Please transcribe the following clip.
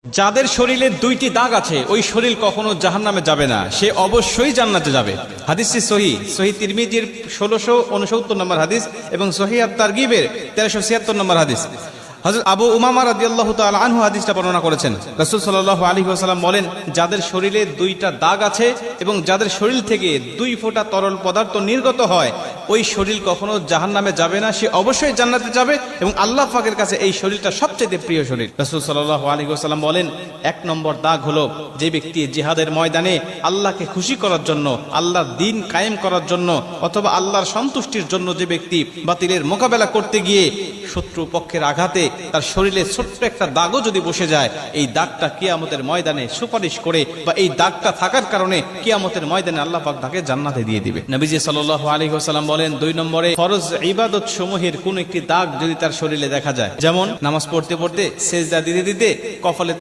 যাদের শরীরে দুইটি দাগ আছে ওই শরীর কখনো জাহান্নামে যাবে না, সে অবশ্যই জান্নাতে যাবে। হাদিসটি সহিহ তিরমিজির 1669 নম্বর হাদিস এবং সহিহ আত-তারগিবের 1376 নম্বর হাদিস। হযরত আবু উমামা রাদিয়াল্লাহু তাআলা আনহু হাদিসটা বর্ণনা করেছেন। রাসূল সাল্লাল্লাহু আলাইহি ওয়াসাল্লাম বলেন, যাদের শরীরে দুইটা দাগ আছে এবং যাদের শরীর থেকে 2 ফোঁটা তরল পদার্থ নির্গত হয় ওই শরীর কখনো জাহান্নামে যাবে না, সে অবশ্যই জান্নাতে যাবে এবং আল্লাহ পাকের কাছে এই শরীরটা সবচেয়ে প্রিয় শরীর। রাসূল সাল্লাল্লাহু আলাইহি ওয়াসাল্লাম বলেন, 1 নম্বর দাগ হলো যে ব্যক্তি জিহাদের ময়দানে আল্লাহকে খুশি করার জন্য, আল্লাহর দ্বীন কায়েম করার জন্য অথবা আল্লাহর সন্তুষ্টির জন্য যে ব্যক্তি বাতিলের মোকাবেলা করতে গিয়ে শত্রু পক্ষের আঘাতে তার শরীরে ছোট্ট একটা দাগও যদি বসে যায়, এই দাগটা কিয়ামতের ময়দানে সুপারিশ করে বা এই দাগটা থাকার কারণে কিয়ামতের ময়দানে আল্লাহ পাক তাকে জান্নাতে দিয়ে দিবে। নবীজি সাল্লাল্লাহু আলাইহি ওয়াসাল্লাম বলেন, 2 নম্বরে ফরজ ইবাদত সমূহের কোন একটি দাগ যদি তার শরীরে দেখা যায়, যেমন নামাজ পড়তে পড়তে সেজদা দিতে দিতে কপালে